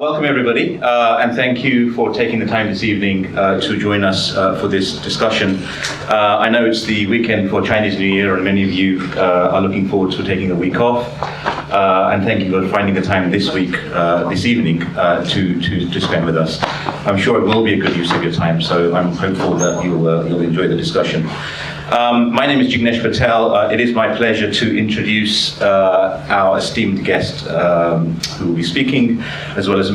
Welcome everybody, and thank you for taking the time this evening to join us for this discussion. I know it's the weekend for Chinese New Year and many of you are looking forward to taking a week off. And thank you for finding the time this evening to spend with us. I'm sure it will be a good use of your time, so I'm hopeful that you'll enjoy the discussion. My name is Jignesh Patel. It is my pleasure to introduce our esteemed guest who will be speaking, as well as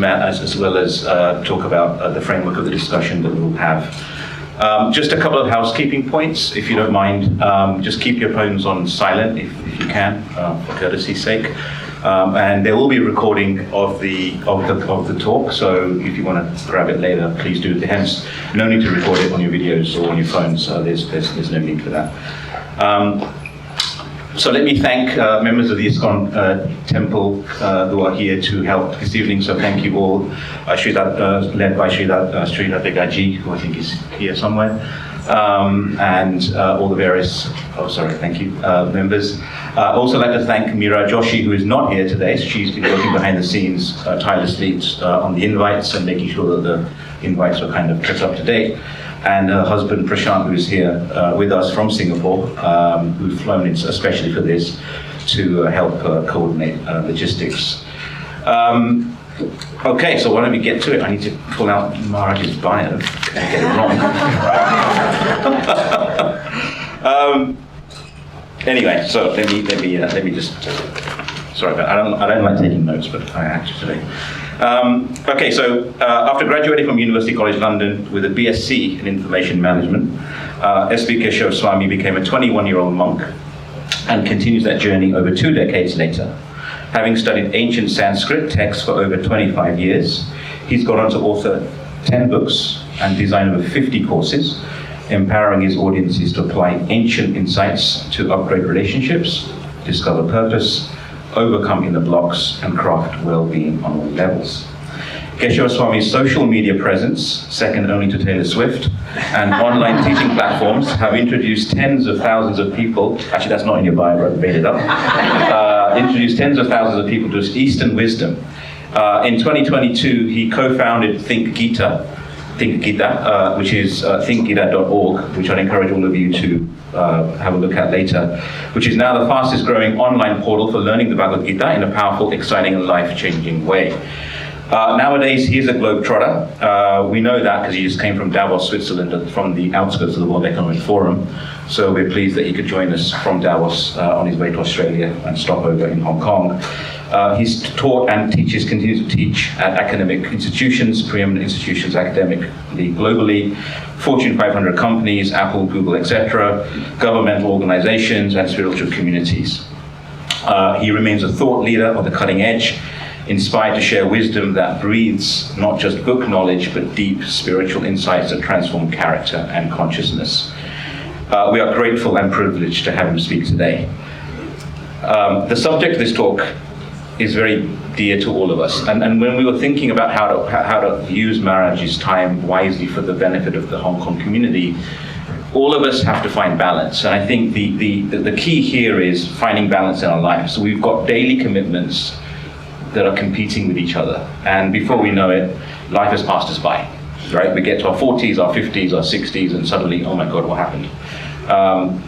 talk about the framework of the discussion that we will have. Just a couple of housekeeping points, if you don't mind. Just keep your phones on silent if you can, for courtesy's sake. And there will be a recording of the talk, so if you want to grab it later, please do. Hence, no need to record it on your videos or on your phones. There's no need for that. So let me thank members of the ISKCON Temple who are here to help this evening. So thank you all. Led by Sridhar Degaji, who I think is here somewhere, and all the various, members. Also like to thank Meera Joshi, who is not here today. She's been working behind the scenes tirelessly on the invites and making sure that the invites are kind of kept up to date. And her husband Prashant, who is here with us from Singapore, who's flown in especially for this to help coordinate logistics. Okay, so why don't we get to it? I need to pull out Maharaj's bio and get it wrong. Anyway, so let me just. Sorry, but I don't like taking notes, but I actually. Okay, so after graduating from University College London with a BSc in Information Management, S.B. Keshava Swami became a 21-year-old monk and continues that journey over 2 decades later. Having studied ancient Sanskrit texts for over 25 years, he's gone on to author 10 books and design over 50 courses, empowering his audiences to apply ancient insights to upgrade relationships, discover purpose, overcome inner blocks, and craft well-being on all levels. Keshava Swami's social media presence, second only to Taylor Swift, and online teaching platforms have introduced tens of thousands of people, actually that's not in your bio, but I made it up, introduced tens of thousands of people to Eastern wisdom. In 2022, he co-founded Think Gita, which is thinkgita.org, which I'd encourage all of you to have a look at later, which is now the fastest growing online portal for learning the Bhagavad Gita in a powerful, exciting, and life-changing way. Nowadays, he is a globetrotter. We know that because he just came from Davos, Switzerland, from the outskirts of the World Economic Forum. So we're pleased that he could join us from Davos on his way to Australia and stop over in Hong Kong. He's taught and continues to teach at academic institutions, preeminent institutions academically, globally, Fortune 500 companies, Apple, Google, etc., governmental organizations, and spiritual communities. He remains a thought leader on the cutting edge, inspired to share wisdom that breathes not just book knowledge, but deep spiritual insights that transform character and consciousness. We are grateful and privileged to have him speak today. The subject of this talk is very dear to all of us. And when we were thinking about how to use Maharaj's time wisely for the benefit of the Hong Kong community, all of us have to find balance. And I think the key here is finding balance in our lives. So we've got daily commitments that are competing with each other. And before we know it, life has passed us by, right? We get to our 40s, our 50s, our 60s, and suddenly, oh my God, what happened?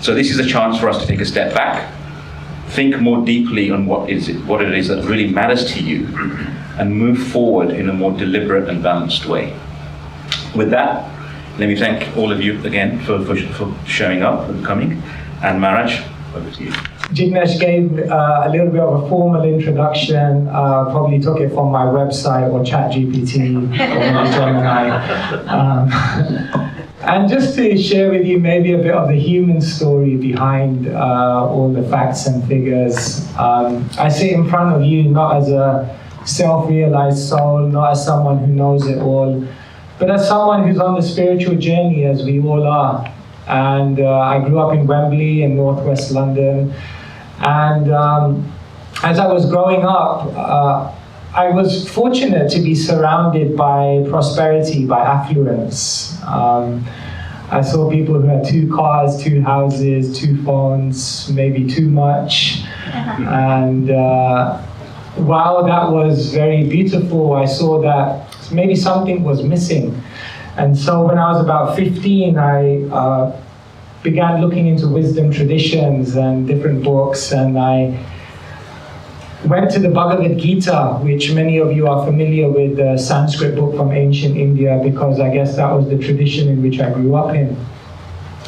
So this is a chance for us to take a step back, think more deeply on what it is that really matters to you, and move forward in a more deliberate and balanced way. With that, let me thank all of you again for showing up and coming. And Maharaj, over to you. Jignesh gave a little bit of a formal introduction, probably took it from my website or ChatGPT or maybe Gemini. And just to share with you maybe a bit of the human story behind all the facts and figures. I sit in front of you not as a self-realized soul, not as someone who knows it all, but as someone who's on the spiritual journey, as we all are. And I grew up in Wembley in northwest London. And as I was growing up, I was fortunate to be surrounded by prosperity, by affluence. I saw people who had 2 cars, 2 houses, 2 phones, maybe too much. And while that was very beautiful, I saw that maybe something was missing. And so when I was about 15, I began looking into wisdom traditions and different books, and I went to the Bhagavad Gita, which many of you are familiar with, the Sanskrit book from ancient India, because I guess that was the tradition in which I grew up in.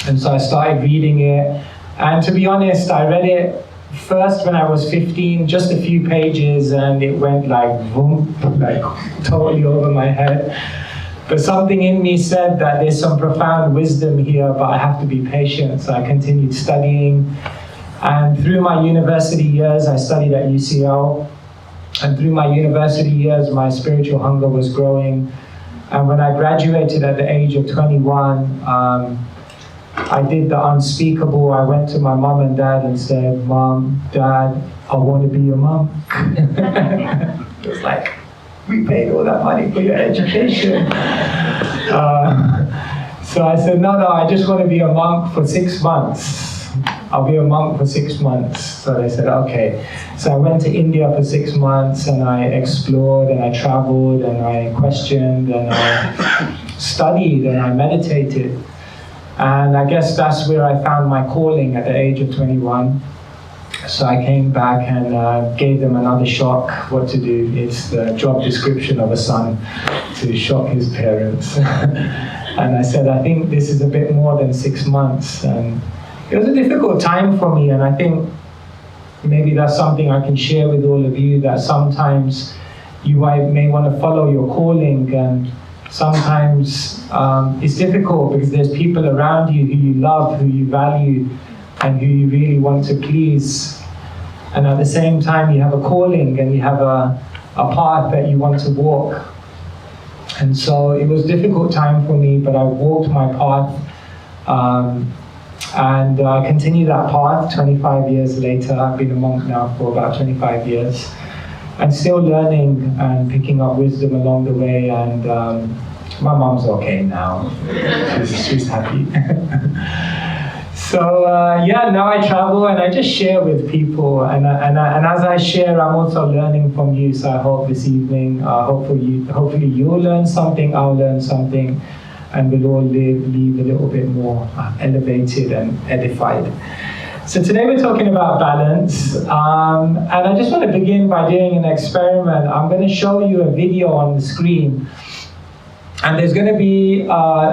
And so I started reading it, and to be honest, I read it first when I was 15, just a few pages, and it went like boom, like totally over my head. But something in me said that there's some profound wisdom here, but I have to be patient. So I continued studying. And through my university years, I studied at UCL. And through my university years, my spiritual hunger was growing. And when I graduated at the age of 21, I did the unspeakable. I went to my mom and dad and said, "Mom, Dad, I want to be a monk." It was like, we paid all that money for your education. So I said, no, I just want to be a monk for 6 months. I'll be a monk for 6 months. So they said, okay. So I went to India for 6 months, and I explored, and I traveled, and I questioned, and I studied, and I meditated. And I guess that's where I found my calling at the age of 21. So I came back and gave them another shock, what to do. It's the job description of a son, to shock his parents. And I said, I think this is a bit more than 6 months. And it was a difficult time for me, and I think maybe that's something I can share with all of you, that sometimes you may want to follow your calling, and sometimes it's difficult because there's people around you who you love, who you value, and who you really want to please. And at the same time, you have a calling and you have a path that you want to walk. And so it was a difficult time for me, but I walked my path. And I continued that path 25 years later. I've been a monk now for about 25 years. And still learning and picking up wisdom along the way. And my mom's okay now. She's happy. So now I travel and I just share with people, and as I share, I'm also learning from you. So I hope this evening, hopefully you'll learn something, I'll learn something, and we'll all leave a little bit more elevated and edified. So today we're talking about balance, and I just want to begin by doing an experiment. I'm going to show you a video on the screen, and there's going to be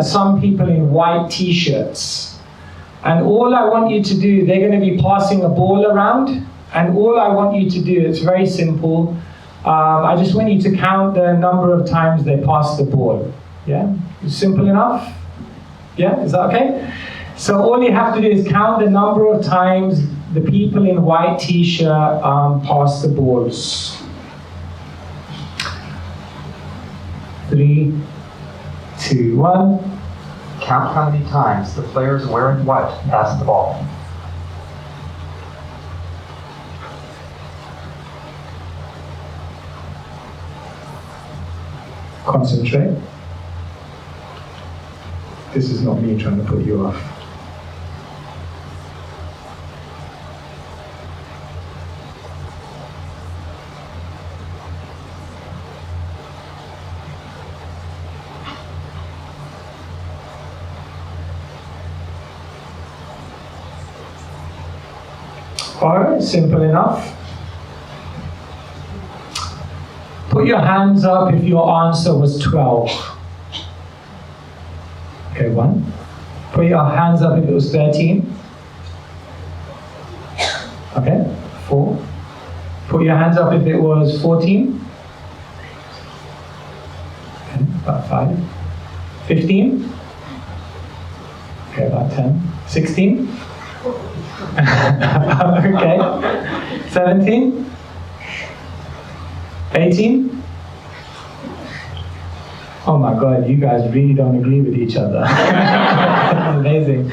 some people in white t-shirts. And all I want you to do, they're going to be passing a ball around, and all I want you to do, it's very simple. I just want you to count the number of times they pass the ball. Yeah? Simple enough? Yeah? Is that okay? So all you have to do is count the number of times the people in white t-shirt pass the balls. 3, 2, 1. Count how many times the players wearing white pass the ball. Concentrate. This is not me trying to put you off. Alright, simple enough. Put your hands up if your answer was 12. Okay, 1. Put your hands up if it was 13. Okay, 4. Put your hands up if it was 14. Okay, about 5. 15. Okay, about 10. 16. Okay. 17. 18. Oh my God, you guys really don't agree with each other. It's amazing.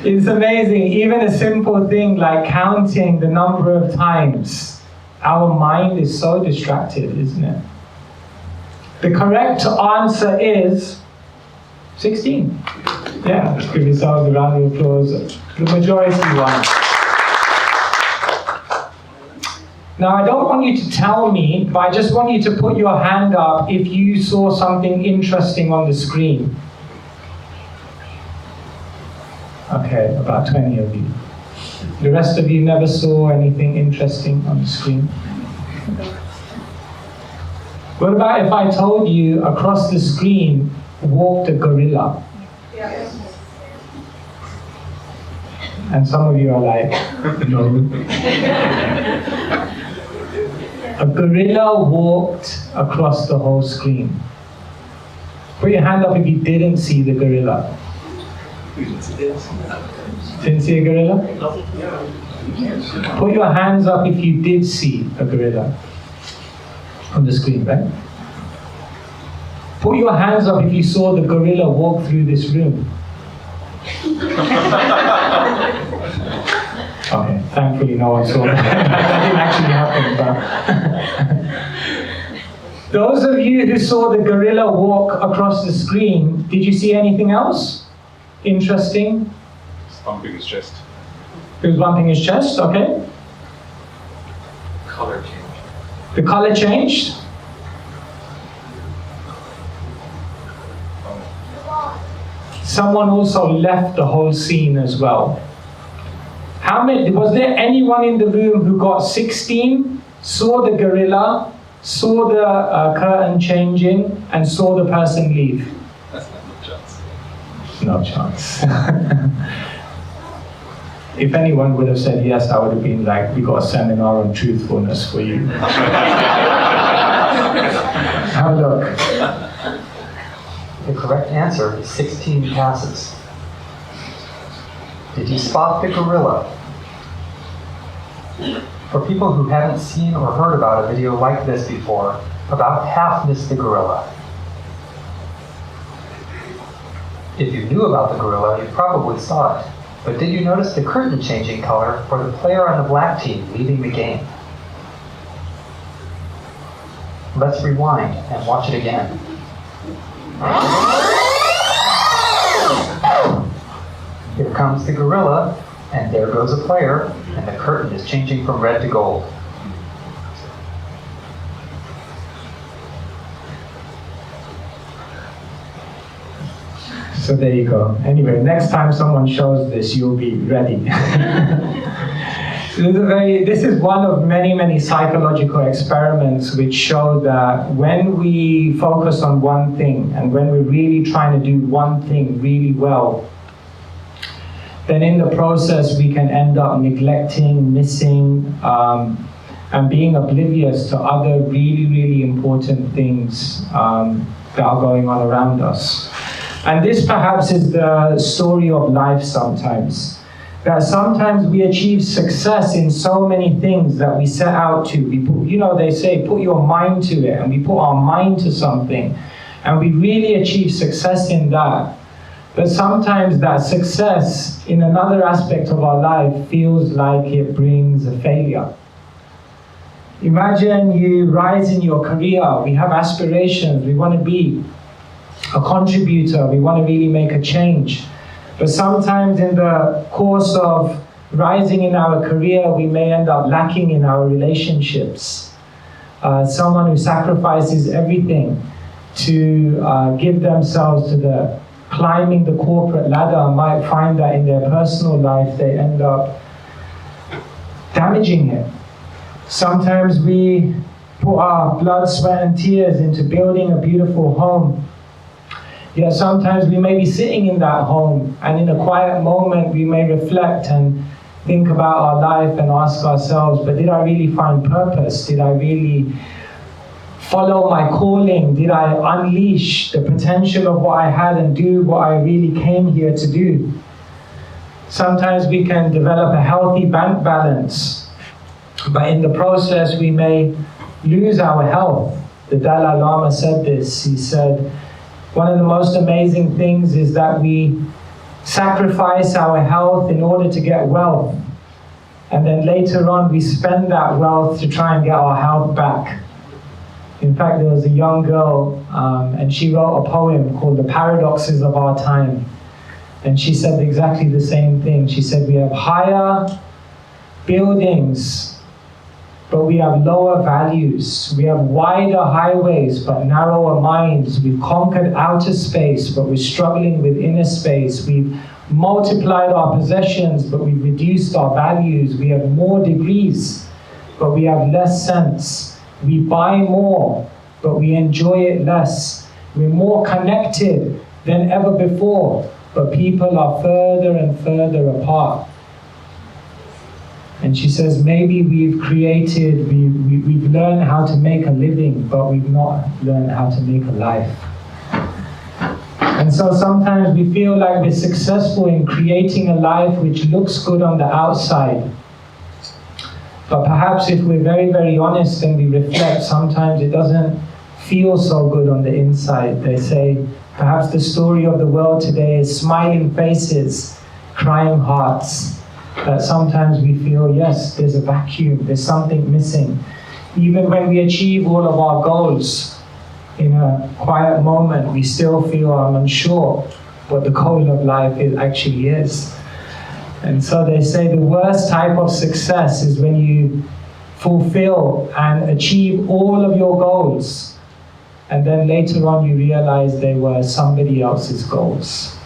It's amazing. Even a simple thing like counting the number of times. Our mind is so distracted, isn't it? The correct answer is 16. Yeah, let's give yourselves a round of applause. The majority won. Now, I don't want you to tell me, but I just want you to put your hand up if you saw something interesting on the screen. Okay, about 20 of you. The rest of you never saw anything interesting on the screen? What about if I told you across the screen walked a gorilla? Yes. And some of you are like, no. A gorilla walked across the whole screen. Put your hand up if you didn't see the gorilla. Didn't see a gorilla? Put your hands up if you did see a gorilla on the screen, right? Put your hands up if you saw the gorilla walk through this room. Okay, thankfully no one saw that. That didn't actually happen. But those of you who saw the gorilla walk across the screen, did you see anything else interesting? Bumping his chest. He was bumping his chest, okay. Color change. The color changed. Someone also left the whole scene as well. How many, was there anyone in the room who got 16, saw the gorilla, saw the curtain changing, and saw the person leave? That's not no chance. No chance. If anyone would have said yes, I would have been like, we got a seminar on truthfulness for you. Have a look. The correct answer is 16 passes. Did you spot the gorilla? For people who haven't seen or heard about a video like this before, about half missed the gorilla. If you knew about the gorilla, you probably saw it. But did you notice the curtain changing color for the player on the black team leaving the game? Let's rewind and watch it again. Here comes the gorilla, and there goes a player, and the curtain is changing from red to gold. So there you go. Anyway, next time someone shows this, you'll be ready. This is one of many, many psychological experiments which show that when we focus on one thing and when we're really trying to do one thing really well, then in the process we can end up neglecting, missing, and being oblivious to other really, really important things that are going on around us. And this perhaps is the story of life sometimes. That sometimes we achieve success in so many things that we set out to. We put, they say, put your mind to it, and we put our mind to something, and we really achieve success in that. But sometimes that success in another aspect of our life feels like it brings a failure. Imagine you rise in your career, we have aspirations, we want to be a contributor, we want to really make a change. But sometimes in the course of rising in our career, we may end up lacking in our relationships. Someone who sacrifices everything to give themselves to the climbing the corporate ladder might find that in their personal life they end up damaging it. Sometimes we put our blood, sweat, and tears into building a beautiful home. Yet sometimes we may be sitting in that home, and in a quiet moment we may reflect and think about our life and ask ourselves, but did I really find purpose? Did I really follow my calling? Did I unleash the potential of what I had and do what I really came here to do? Sometimes we can develop a healthy bank balance, but in the process we may lose our health. The Dalai Lama said this. He said, one of the most amazing things is that we sacrifice our health in order to get wealth. And then later on we spend that wealth to try and get our health back. In fact, there was a young girl and she wrote a poem called The Paradoxes of Our Time. And she said exactly the same thing. She said, we have higher buildings but we have lower values. We have wider highways, but narrower minds. We've conquered outer space, but we're struggling with inner space. We've multiplied our possessions, but we've reduced our values. We have more degrees, but we have less sense. We buy more, but we enjoy it less. We're more connected than ever before, but people are further and further apart. And she says, maybe we've learned how to make a living, but we've not learned how to make a life. And so sometimes we feel like we're successful in creating a life which looks good on the outside. But perhaps if we're very, very honest and we reflect, sometimes it doesn't feel so good on the inside. They say, perhaps the story of the world today is smiling faces, crying hearts. That sometimes we feel, yes, there's a vacuum, there's something missing. Even when we achieve all of our goals, in a quiet moment, we still feel unsure what the goal of life actually is. And so they say the worst type of success is when you fulfill and achieve all of your goals, and then later on you realize they were somebody else's goals.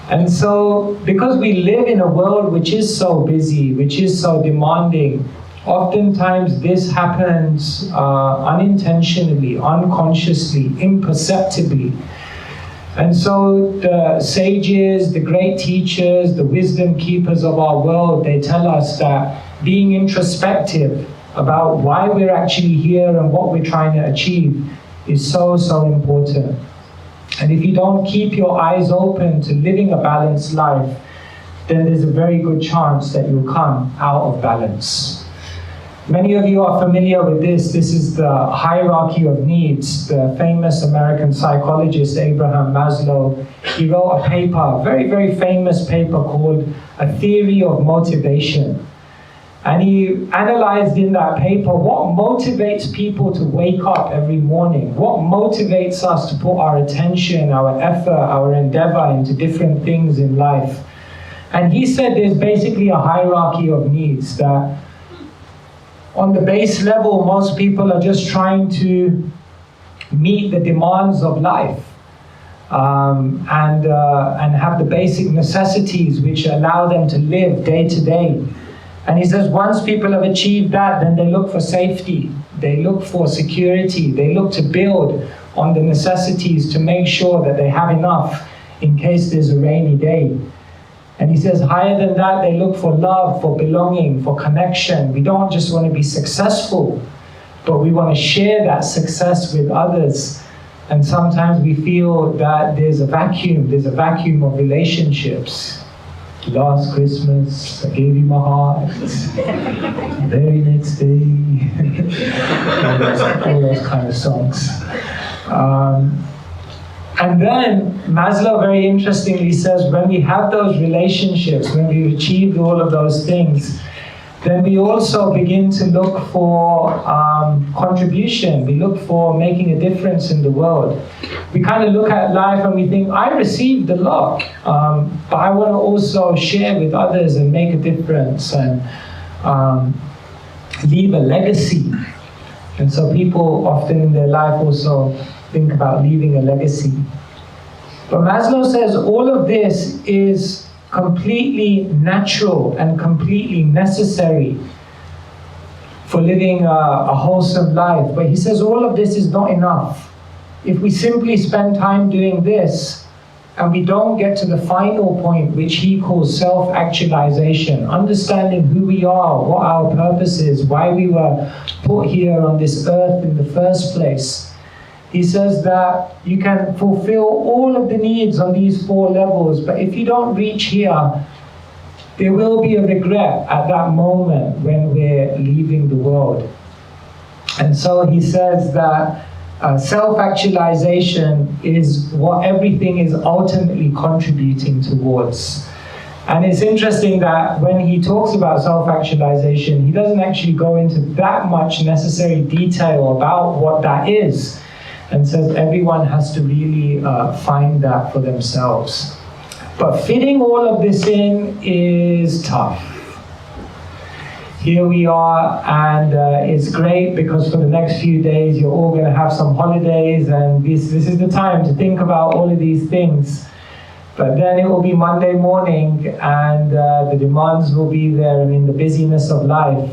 And so, because we live in a world which is so busy, which is so demanding, oftentimes this happens unintentionally, unconsciously, imperceptibly. And so the sages, the great teachers, the wisdom keepers of our world, they tell us that being introspective about why we're actually here and what we're trying to achieve is so, so important. And if you don't keep your eyes open to living a balanced life, then there's a very good chance that you'll come out of balance. Many of you are familiar with this. This is the hierarchy of needs. The famous American psychologist Abraham Maslow, he wrote a paper, a very, very famous paper called A Theory of Motivation. And he analyzed in that paper what motivates people to wake up every morning, what motivates us to put our attention, our effort, our endeavor into different things in life. And he said there's basically a hierarchy of needs, that on the base level, most people are just trying to meet the demands of life and have the basic necessities which allow them to live day to day. And he says once people have achieved that, then they look for safety, they look for security, they look to build on the necessities to make sure that they have enough in case there's a rainy day. And he says higher than that, they look for love, for belonging, for connection. We don't just want to be successful, but we want to share that success with others. And sometimes we feel that there's a vacuum of relationships. Last Christmas, I gave you my heart. Very next day. all those kind of songs. And then Maslow very interestingly says when we have those relationships, when we've achieved all of those things, then we also begin to look for contribution. We look for making a difference in the world. We kind of look at life and we think, I received a lot, but I want to also share with others and make a difference and leave a legacy. And so people often in their life also think about leaving a legacy. But Maslow says all of this is completely natural and completely necessary for living a wholesome life. But he says all of this is not enough. If we simply spend time doing this and we don't get to the final point, which he calls self-actualization, understanding who we are, what our purpose is, why we were put here on this earth in the first place, he says that you can fulfill all of the needs on these 4 levels, but if you don't reach here, there will be a regret at that moment when we're leaving the world. And so he says that self-actualization is what everything is ultimately contributing towards. And it's interesting that when he talks about self-actualization, he doesn't actually go into that much necessary detail about what that is, and says everyone has to really find that for themselves. But fitting all of this in is tough. here we are, and it's great because for the next few days you're all going to have some holidays, and this is the time to think about all of these things. But then it will be Monday morning, and the demands will be there, and in the busyness of life,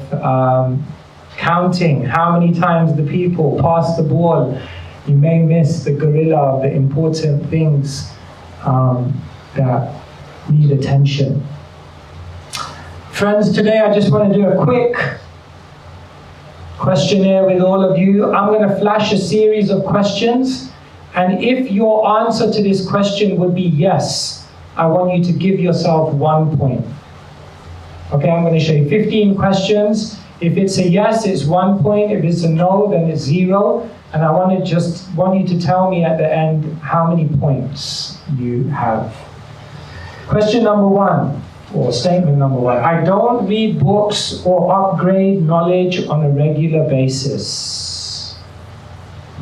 counting how many times the people pass the ball, you may miss the gorilla of the important things that need attention. Friends, today I just want to do a quick questionnaire with all of you. I'm going to flash a series of questions, and if your answer to this question would be yes, I want you to give yourself 1 point. Okay, I'm going to show you 15 questions. If it's a yes, it's 1 point. If it's a no, then it's 0. And I want you to tell me at the end how many points you have. Question number 1. Or statement number 1, I don't read books or upgrade knowledge on a regular basis.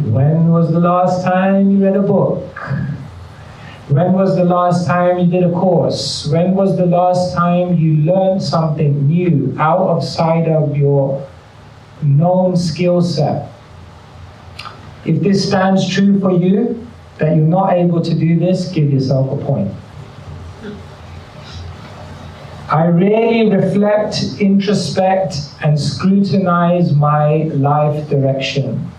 When was the last time you read a book? When was the last time you did a course? When was the last time you learned something new outside of your known skill set? If this stands true for you, that you're not able to do this, give yourself a point. I rarely reflect, introspect, and scrutinize my life direction.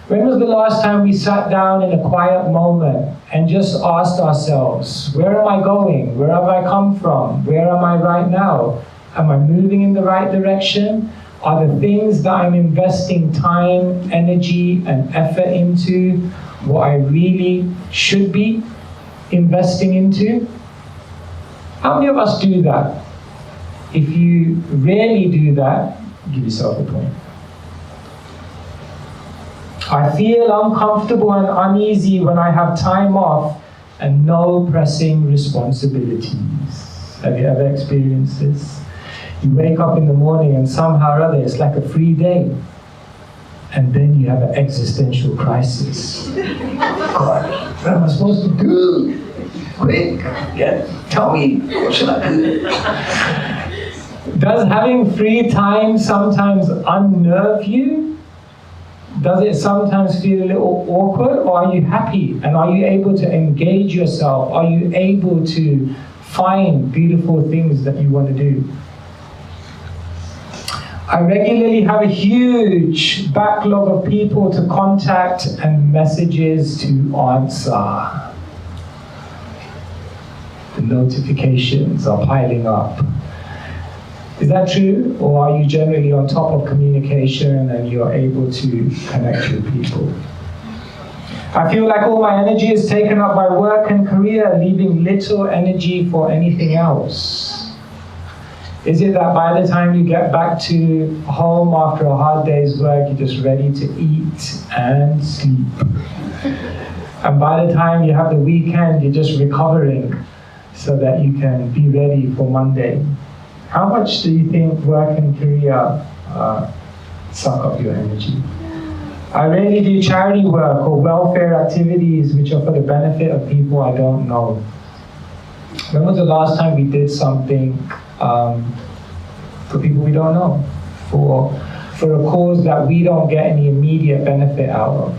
When was the last time we sat down in a quiet moment and just asked ourselves, where am I going? Where have I come from? Where am I right now? Am I moving in the right direction? Are the things that I'm investing time, energy, and effort into what I really should be investing into? How many of us do that? If you rarely do that, give yourself a point. I feel uncomfortable and uneasy when I have time off and no pressing responsibilities. Have you ever experienced this? You wake up in the morning and somehow or other it's like a free day. And then you have an existential crisis. God, what am I supposed to do? Quick, tell me, what should I do? Does having free time sometimes unnerve you? Does it sometimes feel a little awkward, or are you happy? And are you able to engage yourself? Are you able to find beautiful things that you want to do? I regularly have a huge backlog of people to contact and messages to answer. The notifications are piling up. Is that true? Or are you generally on top of communication and you're able to connect with people? I feel like all my energy is taken up by work and career, leaving little energy for anything else. Is it that by the time you get back to home after a hard day's work, you're just ready to eat and sleep? And by the time you have the weekend, you're just recovering so that you can be ready for Monday? How much do you think work and career suck up your energy? I rarely do charity work or welfare activities which are for the benefit of people I don't know. When was the last time we did something for people we don't know? For a cause that we don't get any immediate benefit out of?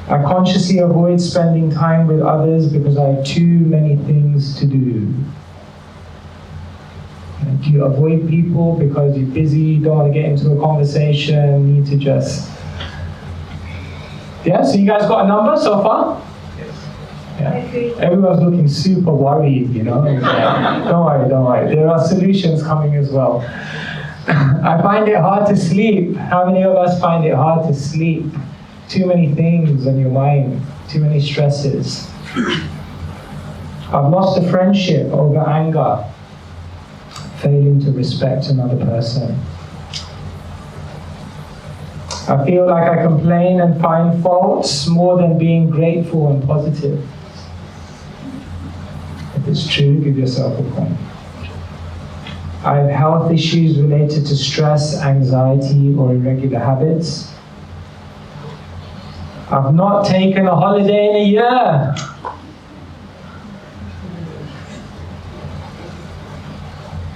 I consciously avoid spending time with others because I have too many things to do. Do you avoid people because you're busy, don't want to get into a conversation, need to just... Yeah, so you guys got a number so far? Yeah. Everyone's looking super worried, you know? Yeah. Don't worry. There are solutions coming as well. I find it hard to sleep. How many of us find it hard to sleep? Too many things on your mind, too many stresses. I've lost a friendship over anger, failing to respect another person. I feel like I complain and find faults more than being grateful and positive. If it's true, give yourself a point. I have health issues related to stress, anxiety, or irregular habits. I've not taken a holiday in a year.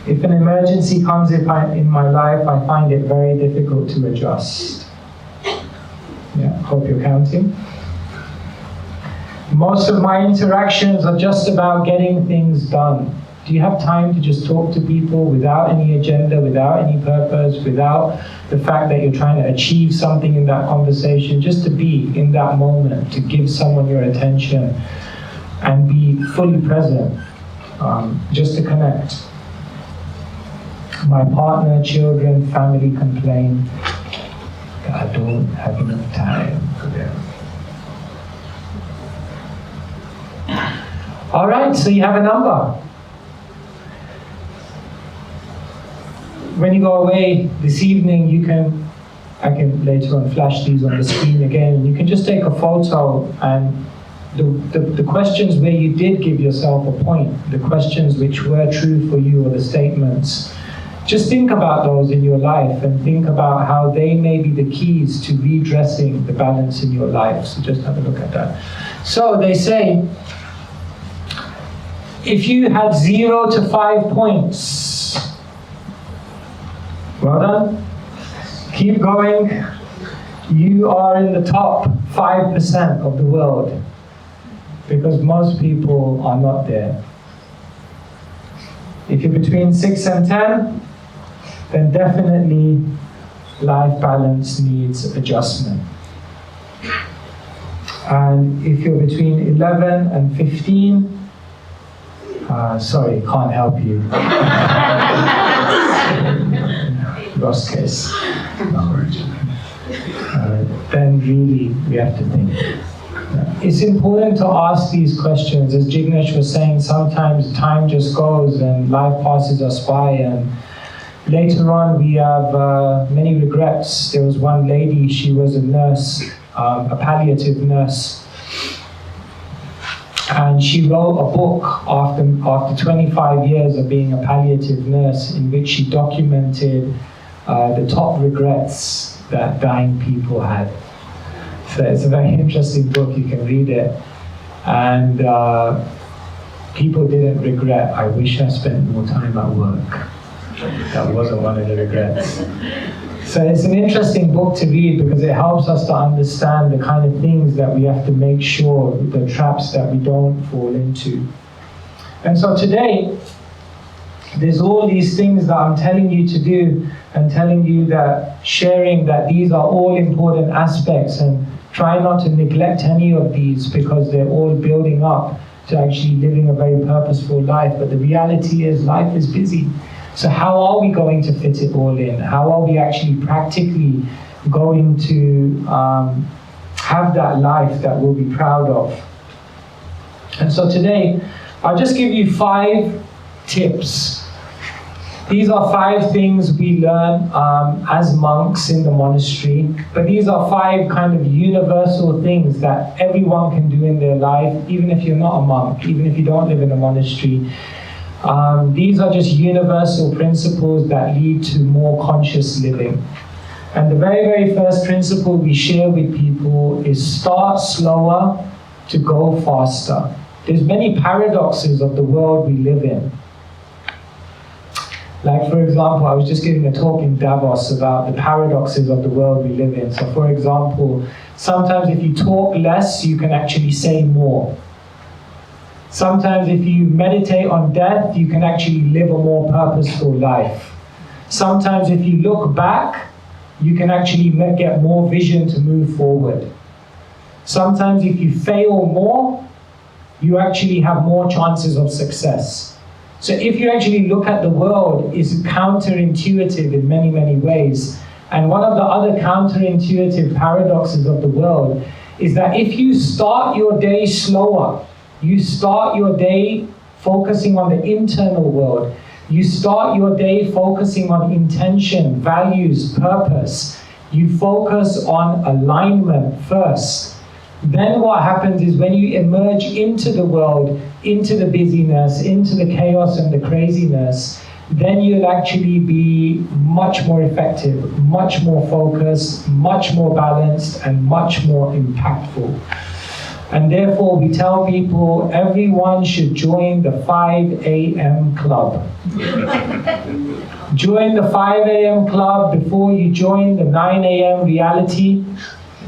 If an emergency comes in my life, I find it very difficult to adjust. Yeah, hope you're counting. Most of my interactions are just about getting things done. Do you have time to just talk to people without any agenda, without any purpose, without the fact that you're trying to achieve something in that conversation, just to be in that moment, to give someone your attention and be fully present, just to connect. My partner, children, family complain that I don't have enough time for them. All right, so you have a number. When you go away this evening, I can later on flash these on the screen again. You can just take a photo, and the questions where you did give yourself a point, the questions which were true for you, or the statements, just think about those in your life and think about how they may be the keys to redressing the balance in your life. So just have a look at that. So they say, if you had 0 to 5 points, well done. Keep going. You are in the top 5% of the world, because most people are not there. If you're between 6 and 10, then definitely life balance needs adjustment. And if you're between 11 and 15, sorry, can't help you. Lost case. Then really we have to think. It's important to ask these questions. As Jignesh was saying, sometimes time just goes and life passes us by, and later on we have many regrets. There was one lady, she was a nurse, a palliative nurse, and she wrote a book after 25 years of being a palliative nurse, in which she documented the top regrets that dying people had. So it's a very interesting book, you can read it. And people didn't regret, I wish I spent more time at work. That wasn't one of the regrets. So it's an interesting book to read, because it helps us to understand the kind of things that we have to make sure, the traps that we don't fall into. And so today, there's all these things that I'm telling you to do, and telling you that, sharing that these are all important aspects, and try not to neglect any of these, because they're all building up to actually living a very purposeful life. But the reality is life is busy. So how are we going to fit it all in? How are we actually practically going to have that life that we'll be proud of? And so today, I'll just give you 5 tips. These are 5 things we learn as monks in the monastery, but these are 5 kind of universal things that everyone can do in their life, even if you're not a monk, even if you don't live in a monastery. These are just universal principles that lead to more conscious living. And the very, very first principle we share with people is start slower to go faster. There's many paradoxes of the world we live in. Like, for example, I was just giving a talk in Davos about the paradoxes of the world we live in. So, for example, sometimes if you talk less, you can actually say more. Sometimes if you meditate on death, you can actually live a more purposeful life. Sometimes if you look back, you can actually get more vision to move forward. Sometimes if you fail more, you actually have more chances of success. So if you actually look at the world, it's counterintuitive in many, many ways. And one of the other counterintuitive paradoxes of the world is that if you start your day slower, you start your day focusing on the internal world, you start your day focusing on intention, values, purpose, you focus on alignment first. Then what happens is when you emerge into the world, into the busyness, into the chaos and the craziness, then you'll actually be much more effective, much more focused, much more balanced, and much more impactful. And therefore, we tell people everyone should join the 5 a.m. club. Join the 5 a.m. club before you join the 9 a.m. reality.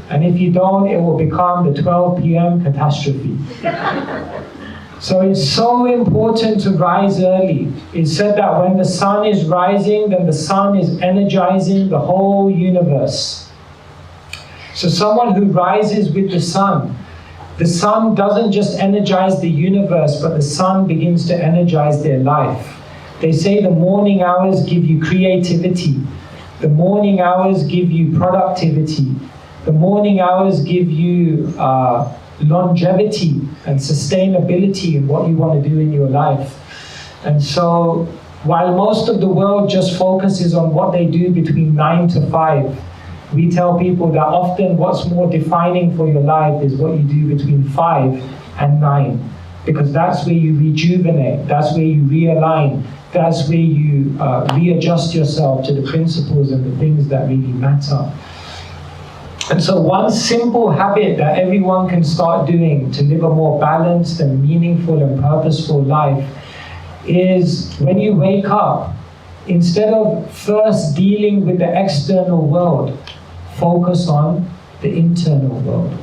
And if you don't, it will become the 12 p.m. catastrophe. So it's so important to rise early. It's said that when the sun is rising, then the sun is energizing the whole universe. So someone who rises with the sun doesn't just energize the universe, but the sun begins to energize their life. They say the morning hours give you creativity. The morning hours give you productivity. The morning hours give you longevity and sustainability in what you want to do in your life. And so, while most of the world just focuses on what they do between 9 to 5, we tell people that often what's more defining for your life is what you do between 5 and 9. Because that's where you rejuvenate, that's where you realign, that's where you readjust yourself to the principles and the things that really matter. And so one simple habit that everyone can start doing to live a more balanced and meaningful and purposeful life is when you wake up, instead of first dealing with the external world, focus on the internal world.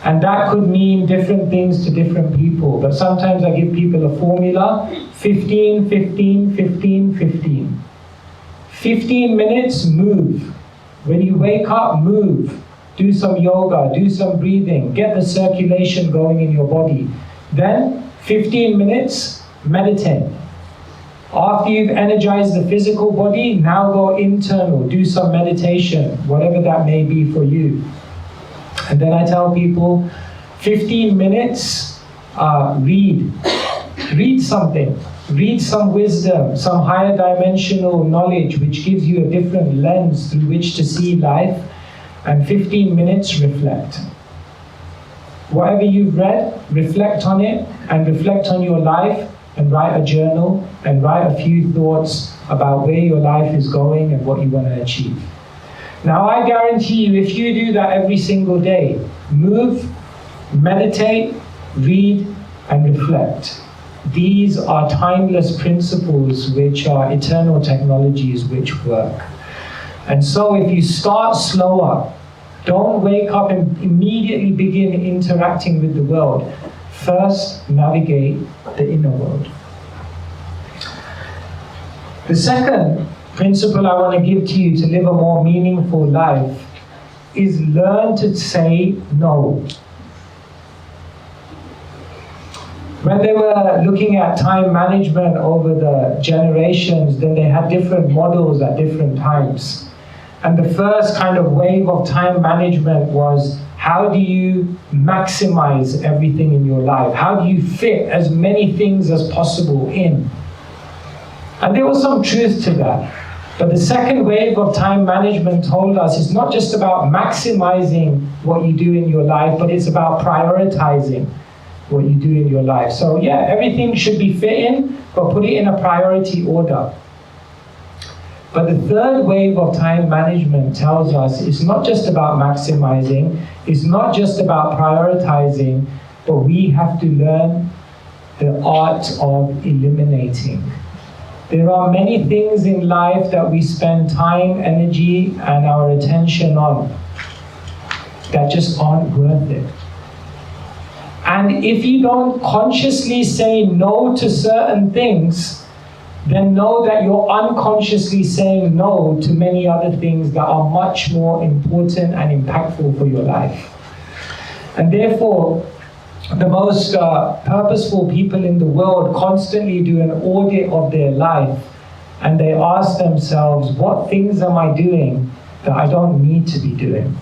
And that could mean different things to different people, but sometimes I give people a formula, 15, 15, 15, 15. 15 minutes, move. When you wake up, move. Do some yoga, do some breathing, get the circulation going in your body. Then, 15 minutes, meditate. After you've energized the physical body, now go internal, do some meditation, whatever that may be for you. And then I tell people, 15 minutes, read. Read something. Read some wisdom, some higher dimensional knowledge which gives you a different lens through which to see life. And 15 minutes, reflect. Whatever you've read, reflect on it and reflect on your life and write a journal and write a few thoughts about where your life is going and what you want to achieve. Now I guarantee you, if you do that every single day, move, meditate, read, and reflect. These are timeless principles which are eternal technologies which work. And so if you start slower, don't wake up and immediately begin interacting with the world. First, navigate the inner world. The second principle I want to give to you to live a more meaningful life is learn to say no. When they were looking at time management over the generations, then they had different models at different times. And the first kind of wave of time management was, how do you maximize everything in your life? How do you fit as many things as possible in? And there was some truth to that. But the second wave of time management told us it's not just about maximizing what you do in your life, but it's about prioritizing what you do in your life. So yeah, everything should be fit in, but put it in a priority order. But the third wave of time management tells us it's not just about maximizing, it's not just about prioritizing, but we have to learn the art of eliminating. There are many things in life that we spend time, energy, and our attention on that just aren't worth it. And if you don't consciously say no to certain things, then know that you're unconsciously saying no to many other things that are much more important and impactful for your life. And therefore, the most purposeful people in the world constantly do an audit of their life, and they ask themselves, what things am I doing that I don't need to be doing?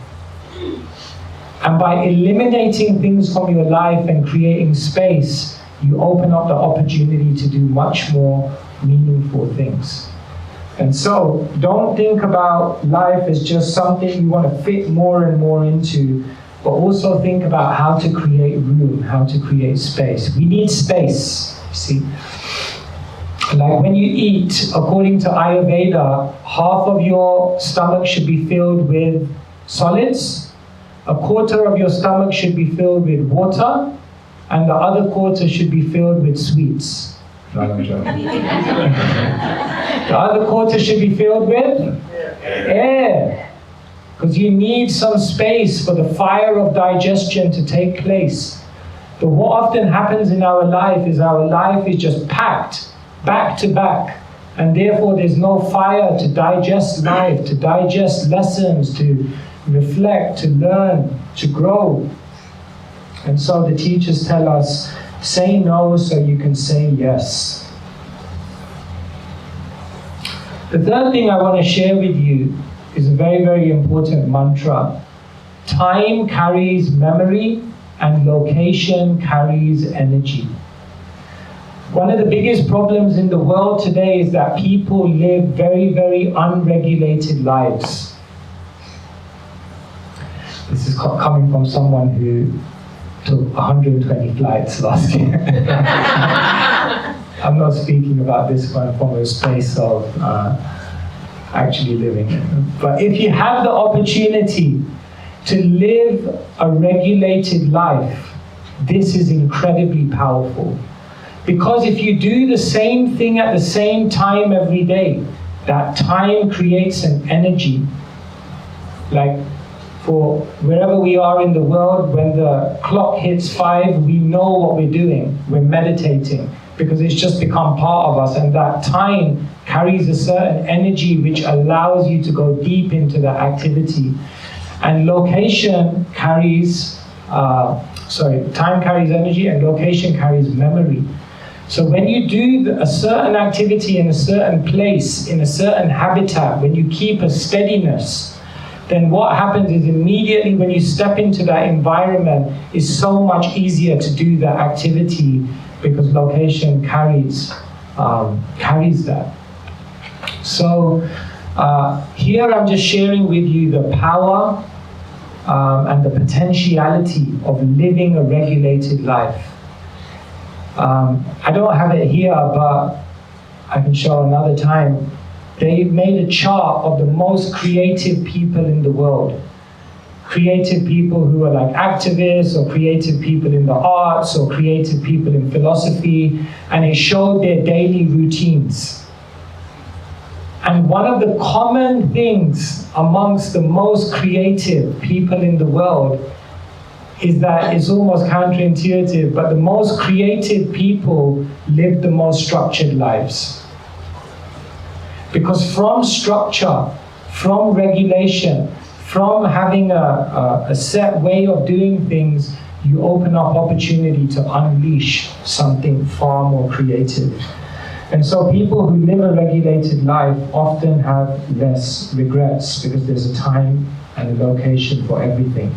And by eliminating things from your life and creating space, you open up the opportunity to do much more meaningful things. And so, don't think about life as just something you want to fit more and more into, but also think about how to create room, how to create space. We need space, you see. Like when you eat, according to Ayurveda, half of your stomach should be filled with solids, A quarter of your stomach should be filled with water, and the other quarter should be filled with sweets. No, I'm joking. The other quarter should be filled with air. Because you need some space for the fire of digestion to take place. But what often happens in our life is just packed, back to back. And therefore there's no fire to digest life, to digest lessons, to reflect, to learn, to grow. And so the teachers tell us, say no so you can say yes. The third thing I want to share with you is a very, very important mantra. Time carries memory and location carries energy. One of the biggest problems in the world today is that people live very, very unregulated lives. This is coming from someone who took 120 flights last year. I'm not speaking about this one from a space of actually living it. But if you have the opportunity to live a regulated life, this is incredibly powerful. Because if you do the same thing at the same time every day, that time creates an energy. Like for wherever we are in the world, when the clock hits 5, we know what we're doing. We're meditating because it's just become part of us, and that time carries a certain energy which allows you to go deep into that activity. And location carries, time carries energy and location carries memory. So when you do a certain activity in a certain place, in a certain habitat, when you keep a steadiness, then what happens is immediately when you step into that environment, it's so much easier to do that activity because location carries that. So here I'm just sharing with you the power and the potentiality of living a regulated life. I don't have it here, but I can show another time. They made a chart of the most creative people in the world. Creative people who are like activists, or creative people in the arts, or creative people in philosophy, and it showed their daily routines. And one of the common things amongst the most creative people in the world is that it's almost counterintuitive, but the most creative people live the most structured lives. Because from structure, from regulation, from having a set way of doing things, you open up opportunity to unleash something far more creative. And so people who live a regulated life often have less regrets because there's a time and a location for everything.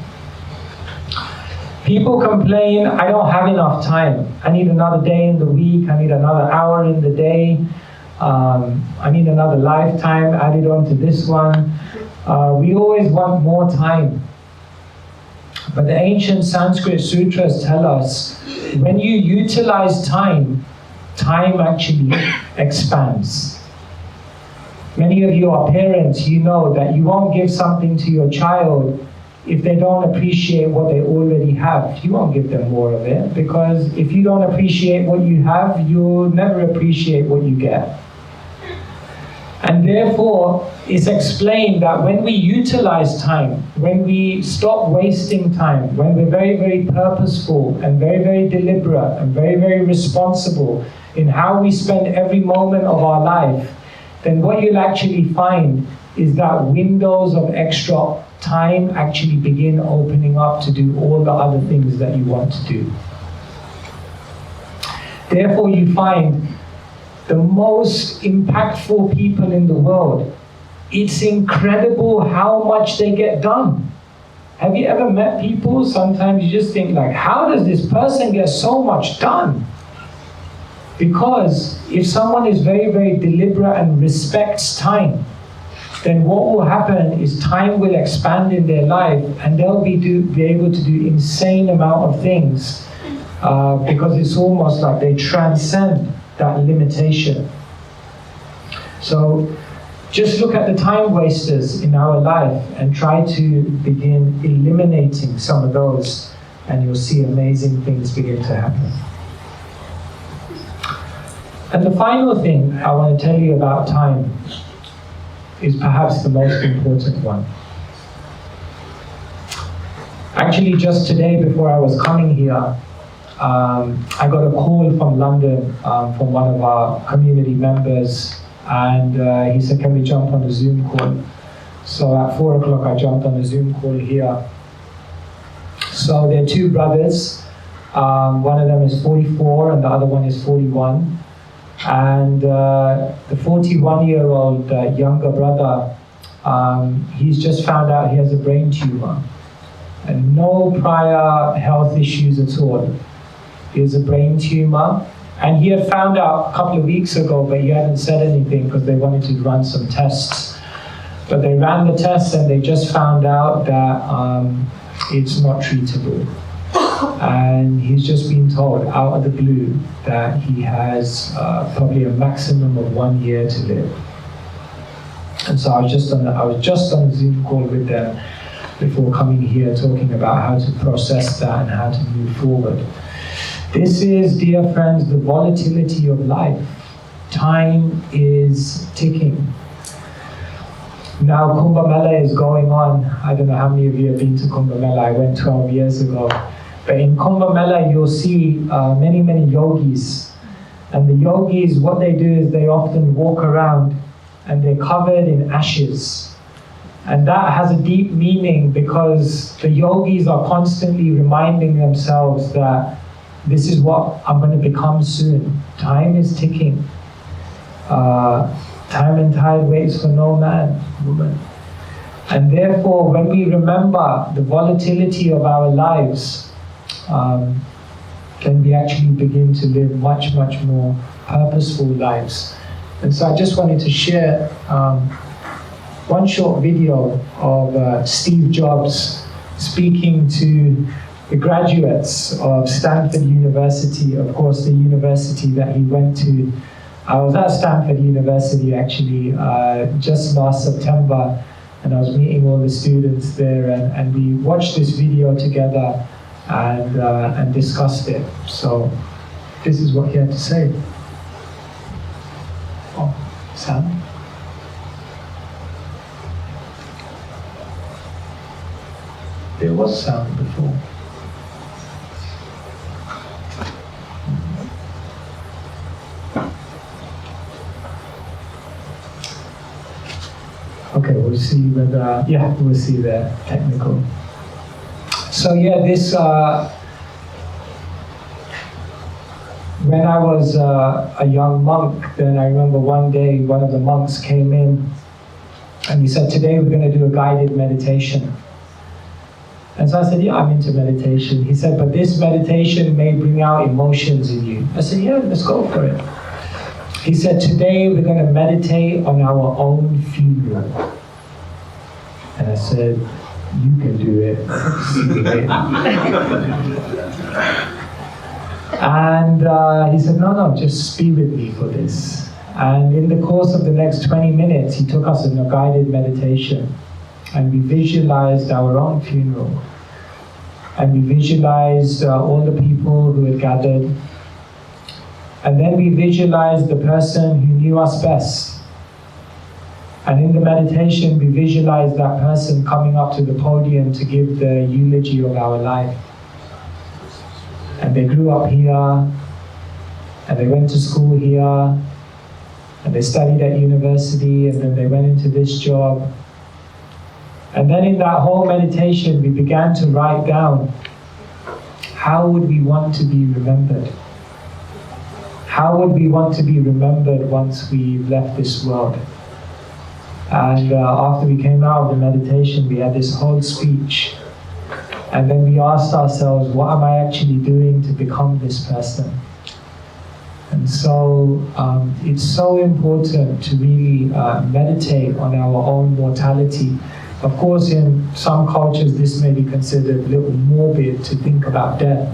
People complain, I don't have enough time. I need another day in the week, I need another hour in the day, I need another lifetime added onto this one. We always want more time. But the ancient Sanskrit sutras tell us, when you utilize time, time actually expands. Many of you are parents, you know that you won't give something to your child if they don't appreciate what they already have. You won't give them more of it, because if you don't appreciate what you have, you'll never appreciate what you get. And therefore, it's explained that when we utilize time, when we stop wasting time, when we're very, very purposeful and very, very deliberate and very, very responsible in how we spend every moment of our life, then what you'll actually find is that windows of extra time actually begin opening up to do all the other things that you want to do. Therefore, you find the most impactful people in the world, it's incredible how much they get done. Have you ever met people? Sometimes you just think like, how does this person get so much done? Because if someone is very, very deliberate and respects time, then what will happen is time will expand in their life and they'll be able to do insane amount of things because it's almost like they transcend that limitation. So Just look at the time wasters in our life and try to begin eliminating some of those, and you'll see amazing things begin to happen. And the final thing I want to tell you about time is perhaps the most important one. Actually, just today before I was coming here, I got a call from London from one of our community members, and he said, can we jump on a Zoom call? So at 4 o'clock I jumped on a Zoom call here. So there are two brothers. One of them is 44 and the other one is 41. And the 41-year-old younger brother, he's just found out he has a brain tumor. And no prior health issues at all. He has a brain tumor. And he had found out a couple of weeks ago, but he hadn't said anything because they wanted to run some tests. But they ran the tests and they just found out that it's not treatable. And he's just been told out of the blue that he has probably a maximum of 1 year to live. And so I was just on a Zoom call with them before coming here, talking about how to process that and how to move forward. This is, dear friends, the volatility of life. Time is ticking. Now Kumbh Mela is going on. I don't know how many of you have been to Kumbh Mela. I went 12 years ago. But in Kumbh Mela, you'll see many, many yogis. And the yogis, what they do is they often walk around and they're covered in ashes. And that has a deep meaning because the yogis are constantly reminding themselves that this is what I'm going to become soon. Time is ticking. Time and tide waits for no man, woman. And therefore, when we remember the volatility of our lives, then we actually begin to live much, much more purposeful lives. And so I just wanted to share one short video of Steve Jobs speaking to the graduates of Stanford University, of course the university that he went to. I was at Stanford University actually just last September, and I was meeting all the students there, and we watched this video together and discussed it. So this is what he had to say. Oh, sound? There was sound before. Okay, we'll see whether, yeah, we'll see the technical. So yeah, this, when I was a young monk, then I remember one day one of the monks came in and he said, today we're going to do a guided meditation. And so I said, yeah, I'm into meditation. He said, but this meditation may bring out emotions in you. I said, yeah, let's go for it. He said, today we're going to meditate on our own funeral. And I said, you can do it. And he said, no, just be with me for this. And in the course of the next 20 minutes, he took us in a guided meditation. And we visualized our own funeral. And we visualized all the people who had gathered. And then we visualized the person who knew us best. And in the meditation, we visualized that person coming up to the podium to give the eulogy of our life. And they grew up here, and they went to school here, and they studied at university, and then they went into this job. And then in that whole meditation, we began to write down, how would we want to be remembered? How would we want to be remembered once we left this world? And after we came out of the meditation, we had this whole speech. And then we asked ourselves, what am I actually doing to become this person? And so it's so important to really meditate on our own mortality. Of course, in some cultures, this may be considered a little morbid to think about death.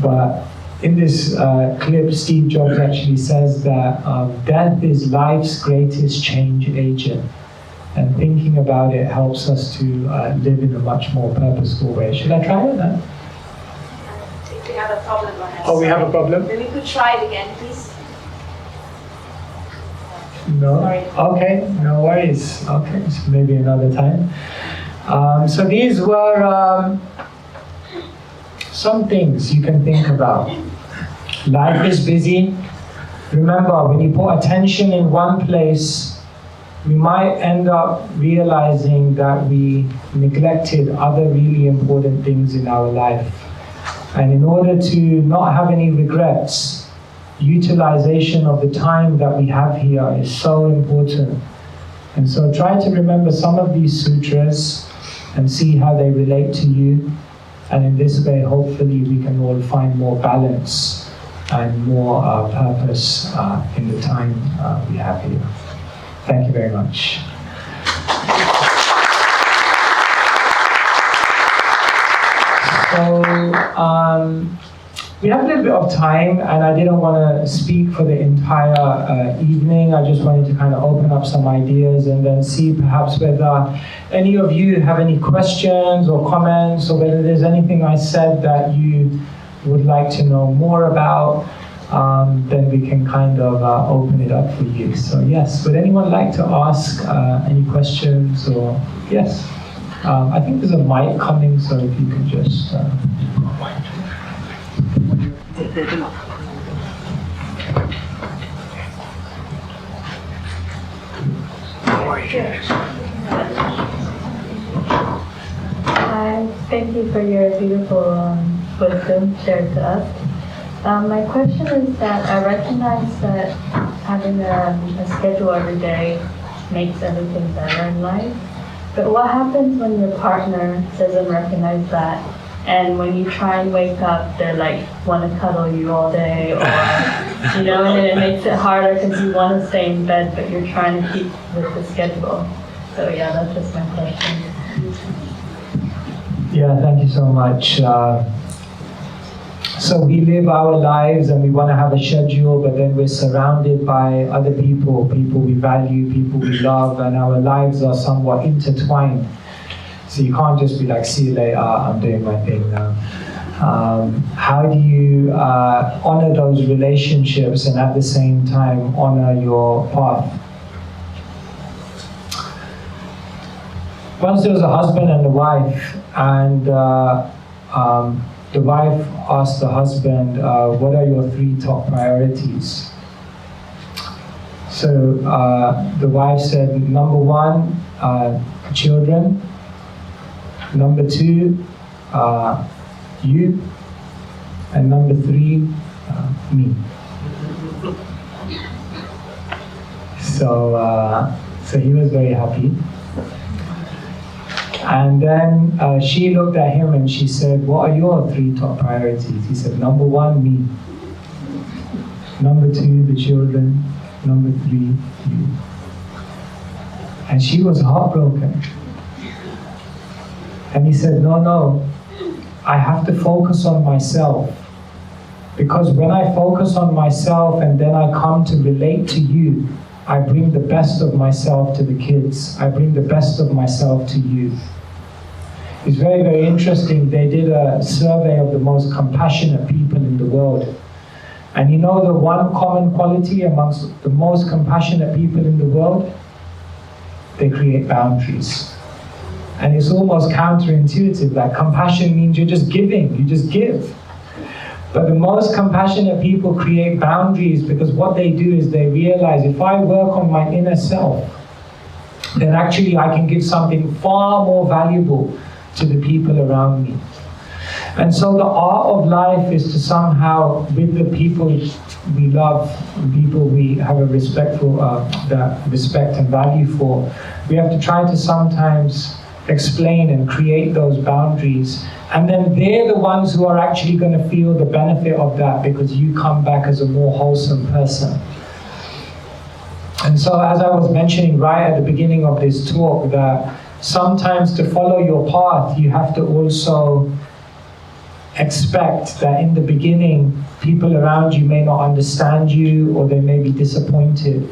But in this clip, Steve Jobs actually says that death is life's greatest change agent. And thinking about it helps us to live in a much more purposeful way. Should I try it now? I think we have a problem on us. Oh, we have a problem? Maybe we could try it again, please. No? Sorry. Okay, no worries. Okay, so maybe another time. So these were some things you can think about. Life is busy. Remember, when you put attention in one place, we might end up realizing that we neglected other really important things in our life. And in order to not have any regrets, utilization of the time that we have here is so important. And so try to remember some of these sutras and see how they relate to you. And in this way, hopefully, we can all find more balance and more purpose in the time we have here. Thank you very much. So, we have a little bit of time, and I didn't want to speak for the entire evening. I just wanted to kind of open up some ideas and then see perhaps whether any of you have any questions or comments, or whether there's anything I said that you would like to know more about. Then we can kind of open it up for you. So yes, would anyone like to ask any questions or yes? I think there's a mic coming, so if you could just. Hi, thank you for your beautiful wisdom shared to us. My question is that I recognize that having a schedule every day makes everything better in life. But what happens when your partner doesn't recognize that? And when you try and wake up, they're like, want to cuddle you all day, or, you know, and then it makes it harder because you want to stay in bed, but you're trying to keep with the schedule. So yeah, that's just my question. Yeah, thank you so much. So we live our lives and we want to have a schedule, but then we're surrounded by other people, people we value, people we love, and our lives are somewhat intertwined. So you can't just be like, see you later, I'm doing my thing now. How do you honor those relationships and at the same time honor your path? Once there was a husband and a wife, and the wife asked the husband, what are your 3 top priorities? So the wife said, number 1, children. Number 2, you. And number 3, me. So he was very happy. And then she looked at him and she said, what are your 3 top priorities? He said, number 1, me. Number 2, the children. Number 3, you. And she was heartbroken. And he said, no, I have to focus on myself. Because when I focus on myself and then I come to relate to you, I bring the best of myself to the kids. I bring the best of myself to you. It's very, very interesting. They did a survey of the most compassionate people in the world. And you know the one common quality amongst the most compassionate people in the world? They create boundaries. And it's almost counterintuitive. Like compassion means you're just giving, you just give. But the most compassionate people create boundaries because what they do is they realize if I work on my inner self, then actually I can give something far more valuable to the people around me. And so the art of life is to somehow, with the people we love, people we have a respectful, that respect and value for, we have to try to sometimes explain and create those boundaries. And then they're the ones who are actually going to feel the benefit of that because you come back as a more wholesome person. And so as I was mentioning right at the beginning of this talk, that sometimes to follow your path, you have to also expect that in the beginning, people around you may not understand you or they may be disappointed.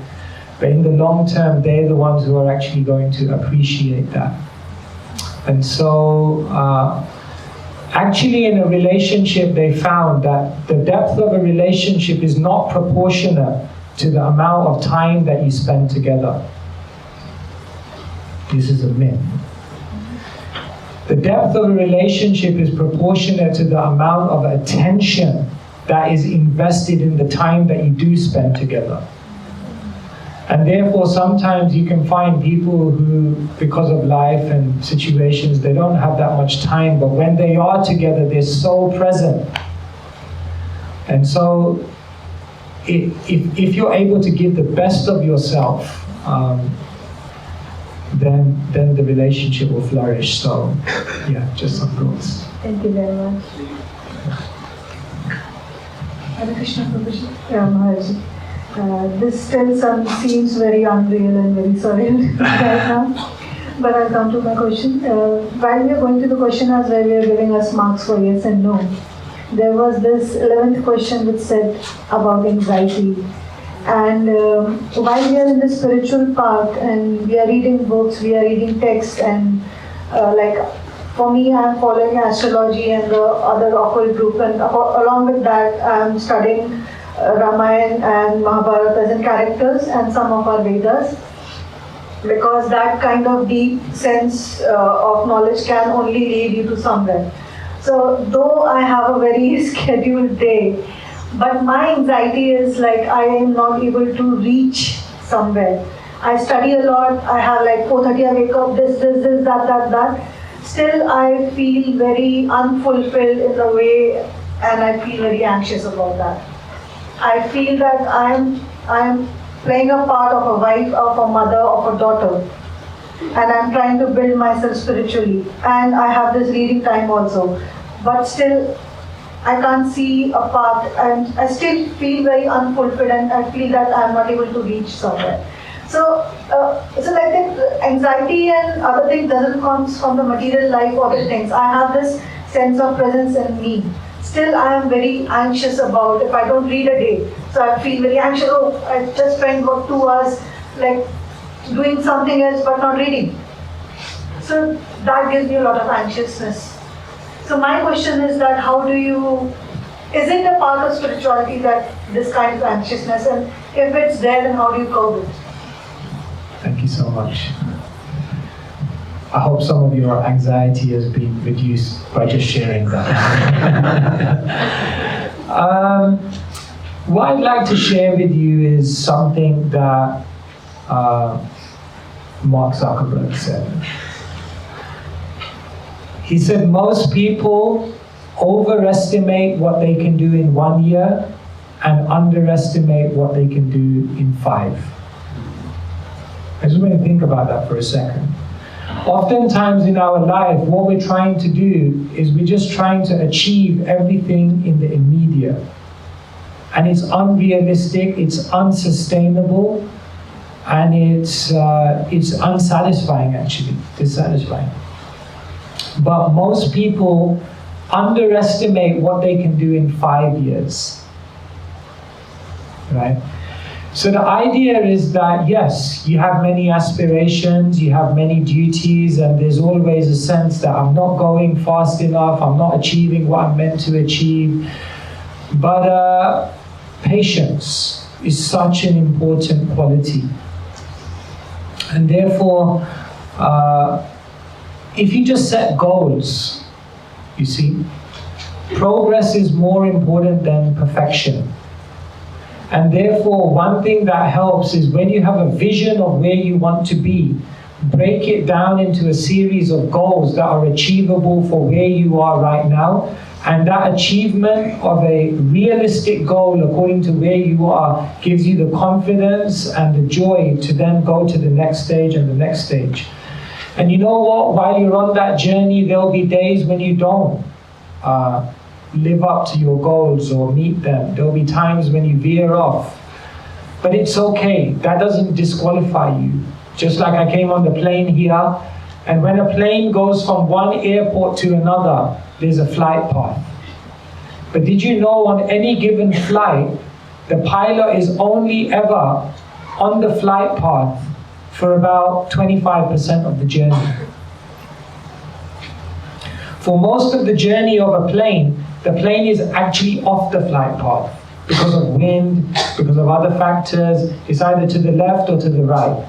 But in the long term, they're the ones who are actually going to appreciate that. And so, actually in a relationship, they found that the depth of a relationship is not proportionate to the amount of time that you spend together. This is a myth. The depth of a relationship is proportionate to the amount of attention that is invested in the time that you do spend together. And therefore, sometimes you can find people who, because of life and situations, they don't have that much time, but when they are together, they're so present. And so, if you're able to give the best of yourself, then the relationship will flourish. So, yeah, just some thoughts. Thank you very much. Hare Krishna, Prabhuji. Yeah, Maharaj. This still seems very unreal and very surreal right now. But I'll come to my question. While we are going to the questionnaires where we are giving us marks for yes and no, there was this 11th question which said about anxiety. And while we are in the spiritual path and we are reading books, we are reading texts, and like for me, I'm following astrology and the other occult group, and along with that, I'm studying Ramayana and Mahabharata as in characters and some of our Vedas, because that kind of deep sense of knowledge can only lead you to somewhere. So though I have a very scheduled day, but my anxiety is like I am not able to reach somewhere. I study a lot, I have like 4:30 I wake up, this, that. Still I feel very unfulfilled in a way, and I feel very anxious about that. I feel that I am playing a part of a wife, of a mother, of a daughter, and I'm trying to build myself spiritually. And I have this reading time also, but still I can't see a path, and I still feel very unfulfilled, and I feel that I'm not able to reach somewhere. So like the anxiety and other things doesn't come from the material life or the things. I have this sense of presence in me. Still, I am very anxious about if I don't read a day. So I feel very anxious. Oh, I just spent about 2 hours like doing something else but not reading. So that gives me a lot of anxiousness. So my question is that is it a part of spirituality that this kind of anxiousness, and if it's there, then how do you curb it? Thank you so much. I hope some of your anxiety has been reduced by just sharing that. What I'd like to share with you is something that Mark Zuckerberg said. He said most people overestimate what they can do in 1 year and underestimate what they can do in 5. I just want to think about that for a second. Oftentimes in our life, what we're trying to do is we're just trying to achieve everything in the immediate. And it's unrealistic, it's unsustainable, and it's unsatisfying actually, dissatisfying. But most people underestimate what they can do in 5 years, right? So the idea is that yes, you have many aspirations, you have many duties, and there's always a sense that I'm not going fast enough, I'm not achieving what I'm meant to achieve. But patience is such an important quality. And therefore, if you just set goals, you see, progress is more important than perfection. And therefore, one thing that helps is when you have a vision of where you want to be, break it down into a series of goals that are achievable for where you are right now. And that achievement of a realistic goal according to where you are gives you the confidence and the joy to then go to the next stage and the next stage. And you know what? While you're on that journey, there'll be days when you don't live up to your goals or meet them. There'll be times when you veer off. But it's okay. That doesn't disqualify you. Just like I came on the plane here, and when a plane goes from one airport to another, there's a flight path. But did you know on any given flight, the pilot is only ever on the flight path for about 25% of the journey? For most of the journey of a plane, the plane is actually off the flight path because of wind, because of other factors. It's either to the left or to the right.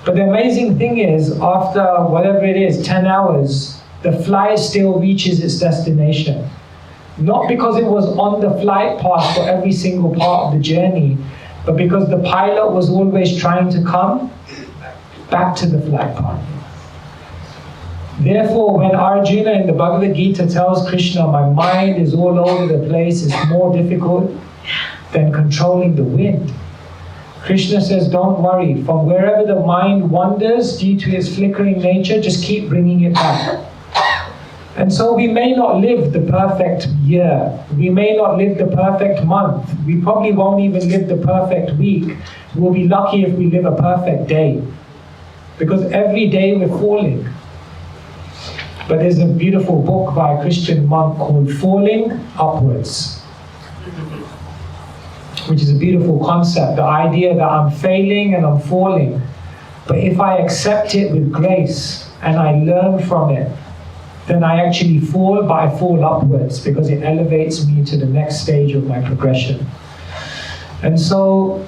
But the amazing thing is, after whatever it is, 10 hours, the flight still reaches its destination. Not because it was on the flight path for every single part of the journey, but because the pilot was always trying to come back to the flight path. Therefore, when Arjuna in the Bhagavad Gita tells Krishna, my mind is all over the place, it's more difficult than controlling the wind, Krishna says, don't worry. From wherever the mind wanders due to its flickering nature, just keep bringing it back. And so we may not live the perfect year. We may not live the perfect month. We probably won't even live the perfect week. We'll be lucky if we live a perfect day. Because every day we're falling. But there's a beautiful book by a Christian monk called Falling Upwards, which is a beautiful concept, the idea that I'm failing and I'm falling. But if I accept it with grace and I learn from it, then I actually fall, but I fall upwards because it elevates me to the next stage of my progression. And so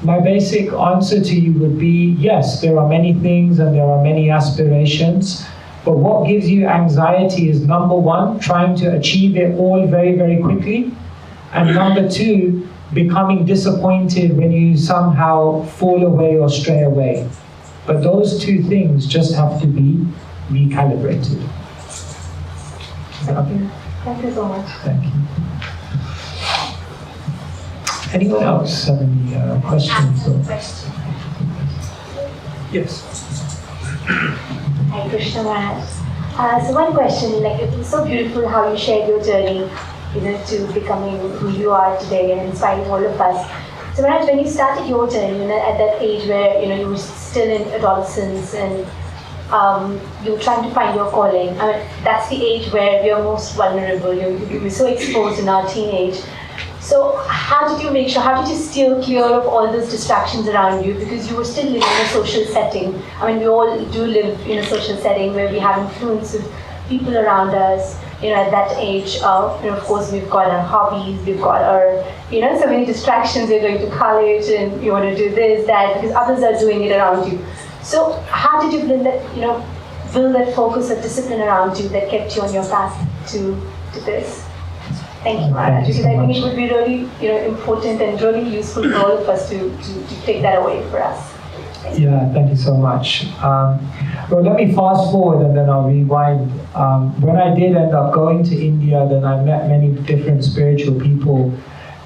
my basic answer to you would be, yes, there are many things and there are many aspirations, but what gives you anxiety is, number one, trying to achieve it all very, very quickly, and number two, becoming disappointed when you somehow fall away or stray away. But those two things just have to be recalibrated. Thank you. Thank you so much. Thank you. Anyone else have any questions? Or? Yes. Hi, Krishna Maharaj. So one question, like it was so beautiful how you shared your journey, to becoming who you are today and inspiring all of us. So Maharaj, when you started your journey, at that age where you were still in adolescence and you were trying to find your calling. I mean, that's the age where we are most vulnerable. We're so exposed in our teenage. So how did you steer clear of all those distractions around you? Because you were still living in a social setting. I mean, we all do live in a social setting where we have influence of people around us. At that age, of course, we've got our hobbies, we've got our, so many distractions. You're going to college and you want to do this, that, because others are doing it around you. So how did you build that focus of discipline around you that kept you on your path to this? Thank you, Maharaj, because I think it would be really important and really useful for all of us to take that away for us. Yeah, thank you so much. Well, let me fast forward and then I'll rewind. When I did end up going to India, then I met many different spiritual people.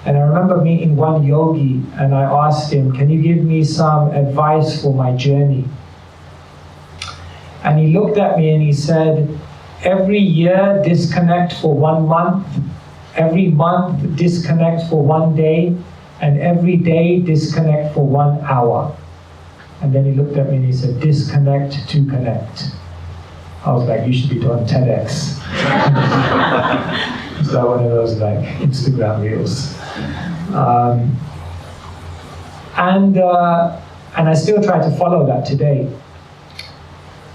And I remember meeting one yogi and I asked him, can you give me some advice for my journey? And he looked at me and he said, every year disconnect for 1 month, every month disconnect for 1 day, and every day disconnect for 1 hour. And then he looked at me and he said, disconnect to connect. I was like, you should be doing TEDx. So one of those like Instagram reels. And I still try to follow that today.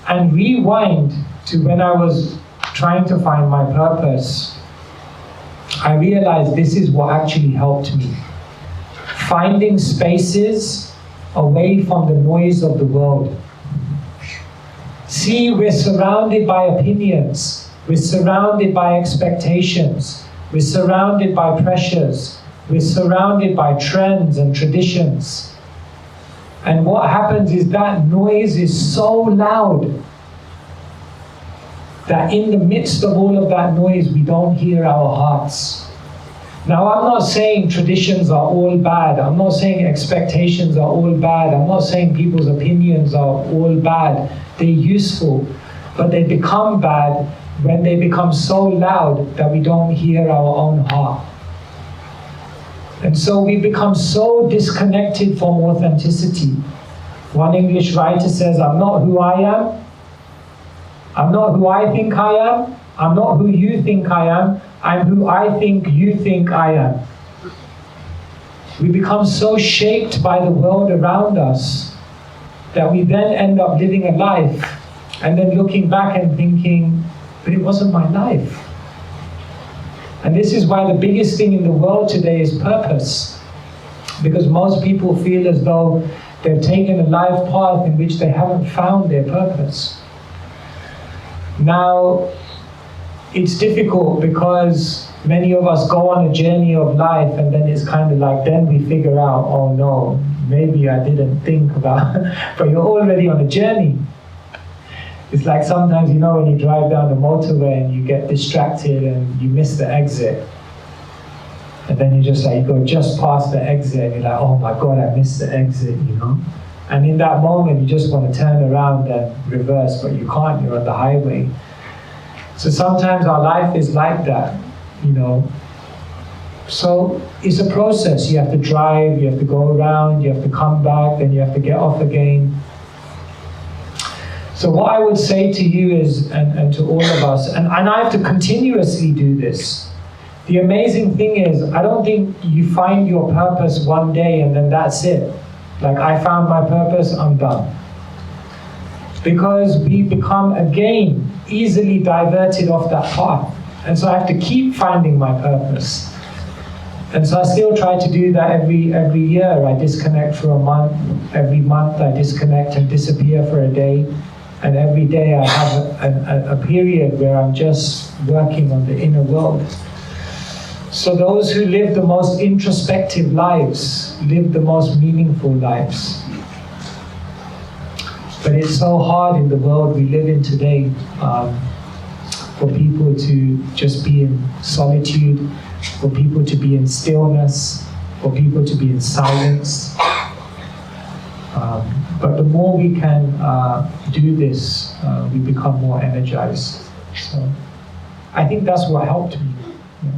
And rewind to when I was trying to find my purpose, I realized this is what actually helped me. Finding spaces away from the noise of the world. See, we're surrounded by opinions, we're surrounded by expectations, we're surrounded by pressures, we're surrounded by trends and traditions. And what happens is that noise is so loud that in the midst of all of that noise, we don't hear our hearts. Now, I'm not saying traditions are all bad. I'm not saying expectations are all bad. I'm not saying people's opinions are all bad. They're useful, but they become bad when they become so loud that we don't hear our own heart. And so we become so disconnected from authenticity. One English writer says, I'm not who I am. I'm not who I think I am. I'm not who you think I am. I'm who I think you think I am. We become so shaped by the world around us that we then end up living a life and then looking back and thinking, but it wasn't my life. And this is why the biggest thing in the world today is purpose. Because most people feel as though they've taken a life path in which they haven't found their purpose. Now, it's difficult because many of us go on a journey of life and then it's kind of like, then we figure out, oh no, maybe I didn't think about, but you're already on a journey. It's like sometimes, you know, when you drive down the motorway and you get distracted and you miss the exit. And then you just like, you go just past the exit and you're like, oh my God, I missed the exit, you know? And in that moment, you just want to turn around and reverse, but you can't, you're on the highway. So sometimes our life is like that, you know? So it's a process. You have to drive, you have to go around, you have to come back, then you have to get off again. So what I would say to you is, and to all of us, and I have to continuously do this. The amazing thing is, I don't think you find your purpose one day and then that's it. Like, I found my purpose, I'm done. Because we become, again, easily diverted off that path. And so I have to keep finding my purpose. And so I still try to do that every year. I disconnect for a month. Every month I disconnect and disappear for a day. And every day I have a period where I'm just working on the inner world. So those who live the most introspective lives live the most meaningful lives. But it's so hard in the world we live in today for people to just be in solitude, for people to be in stillness, for people to be in silence. But the more we can do this, we become more energized. So I think that's what helped me. Yeah.